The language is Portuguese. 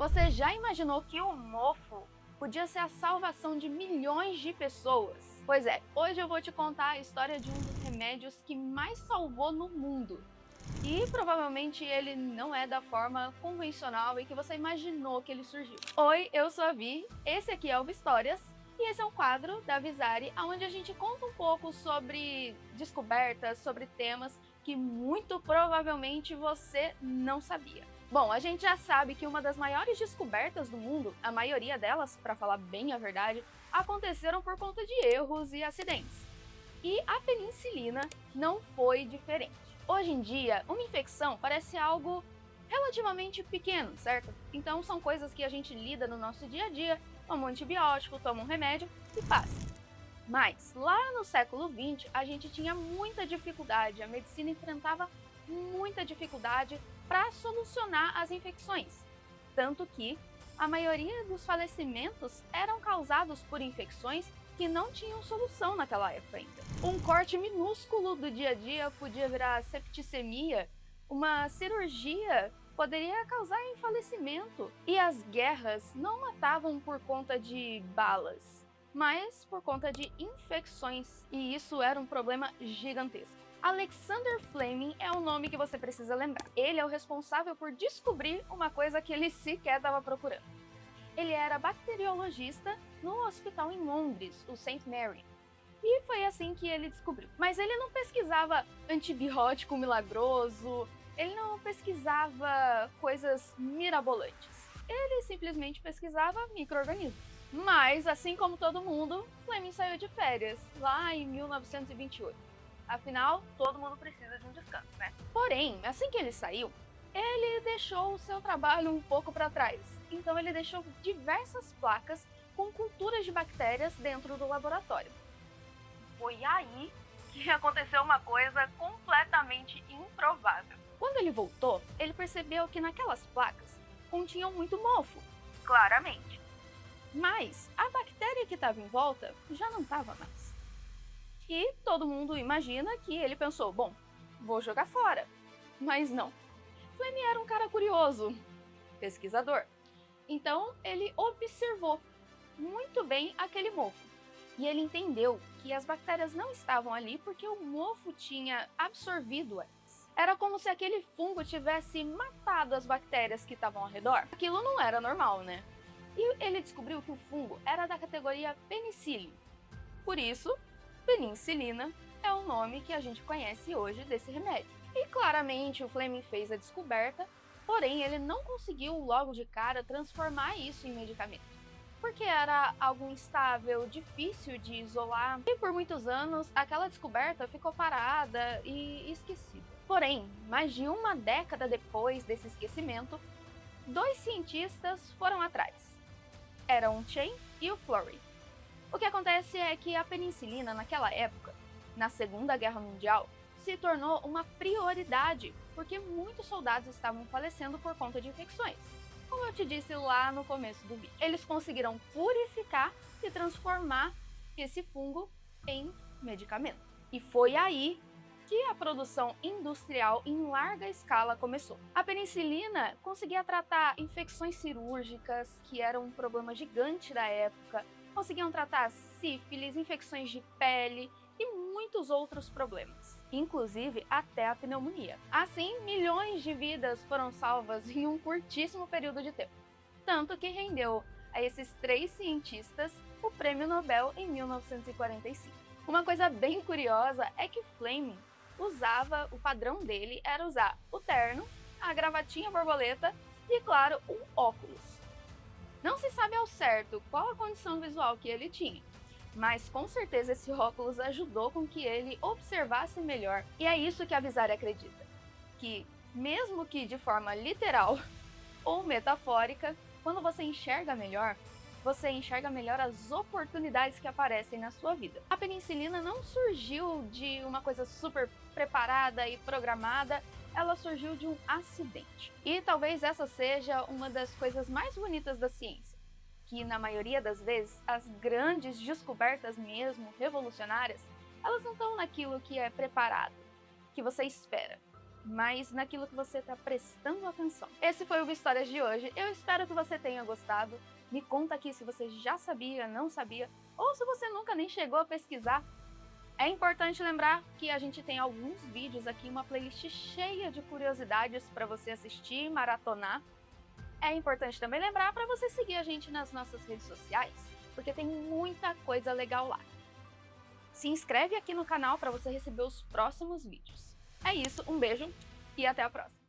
Você já imaginou que o mofo podia ser a salvação de milhões de pessoas? Pois é, hoje eu vou te contar a história de um dos remédios que mais salvou no mundo. E provavelmente ele não é da forma convencional e que você imaginou que ele surgiu. Oi, eu sou a Vi, esse aqui é o Histórias e esse é um quadro da Visari, onde a gente conta um pouco sobre descobertas, sobre temas que muito provavelmente você não sabia. Bom, a gente já sabe que uma das maiores descobertas do mundo, a maioria delas, para falar bem a verdade, aconteceram por conta de erros e acidentes. E a penicilina não foi diferente. Hoje em dia, uma infecção parece algo relativamente pequeno, certo? Então são coisas que a gente lida no nosso dia a dia, toma um antibiótico, toma um remédio e passa. Mas lá no século XX, a gente tinha muita dificuldade, a medicina enfrentava muita dificuldade para solucionar as infecções. Tanto que a maioria dos falecimentos eram causados por infecções que não tinham solução naquela época ainda. Um corte minúsculo do dia a dia podia virar septicemia, uma cirurgia poderia causar falecimento. E as guerras não matavam por conta de balas, mas por conta de infecções, e isso era um problema gigantesco. Alexander Fleming é o nome que você precisa lembrar. Ele é o responsável por descobrir uma coisa que ele sequer estava procurando. Ele era bacteriologista no hospital em Londres, o St. Mary. E foi assim que ele descobriu. Mas ele não pesquisava antibiótico milagroso, ele não pesquisava coisas mirabolantes. Ele simplesmente pesquisava micro-organismos. Mas, assim como todo mundo, Fleming saiu de férias, lá em 1928. Afinal, todo mundo precisa de um descanso, né? Porém, assim que ele saiu, ele deixou o seu trabalho um pouco para trás. Então ele deixou diversas placas com culturas de bactérias dentro do laboratório. Foi aí que aconteceu uma coisa completamente improvável. Quando ele voltou, ele percebeu que naquelas placas continham muito mofo, claramente. Mas a bactéria que estava em volta já não estava mais. E todo mundo imagina que ele pensou, bom, vou jogar fora. Mas não. Fleming era um cara curioso, pesquisador. Então ele observou muito bem aquele mofo. E ele entendeu que as bactérias não estavam ali porque o mofo tinha absorvido elas. Era como se aquele fungo tivesse matado as bactérias que estavam ao redor. Aquilo não era normal, né? E ele descobriu que o fungo era da categoria Penicillium. Por isso, penicilina é o nome que a gente conhece hoje desse remédio. E claramente o Fleming fez a descoberta, porém ele não conseguiu logo de cara transformar isso em medicamento, porque era algo instável, difícil de isolar, e por muitos anos aquela descoberta ficou parada e esquecida. Porém, mais de uma década depois desse esquecimento, dois cientistas foram atrás. Eram o Chen e o Florey. O que acontece é que a penicilina naquela época, na Segunda Guerra Mundial, se tornou uma prioridade, porque muitos soldados estavam falecendo por conta de infecções. Como eu te disse lá no começo do vídeo, eles conseguiram purificar e transformar esse fungo em medicamento. E foi aí que a produção industrial em larga escala começou. A penicilina conseguia tratar infecções cirúrgicas, que eram um problema gigante da época, conseguiam tratar sífilis, infecções de pele e muitos outros problemas, inclusive até a pneumonia. Assim, milhões de vidas foram salvas em um curtíssimo período de tempo, tanto que rendeu a esses três cientistas o Prêmio Nobel em 1945. Uma coisa bem curiosa é que Fleming usava, o padrão dele era usar o terno, a gravatinha borboleta e, claro, um óculos. Não se sabe ao certo qual a condição visual que ele tinha, mas com certeza esse óculos ajudou com que ele observasse melhor. E é isso que a Visari acredita, que mesmo que de forma literal ou metafórica, quando você enxerga melhor as oportunidades que aparecem na sua vida. A penicilina não surgiu de uma coisa super preparada e programada, ela surgiu de um acidente. E talvez essa seja uma das coisas mais bonitas da ciência, que na maioria das vezes as grandes descobertas mesmo, revolucionárias, elas não estão naquilo que é preparado, que você espera, mas naquilo que você está prestando atenção. Esse foi o Histórias de hoje. Eu espero que você tenha gostado. Me conta aqui se você já sabia, não sabia, ou se você nunca nem chegou a pesquisar. É importante lembrar que a gente tem alguns vídeos aqui, uma playlist cheia de curiosidades para você assistir e maratonar. É importante também lembrar para você seguir a gente nas nossas redes sociais, porque tem muita coisa legal lá. Se inscreve aqui no canal para você receber os próximos vídeos. É isso, um beijo e até a próxima!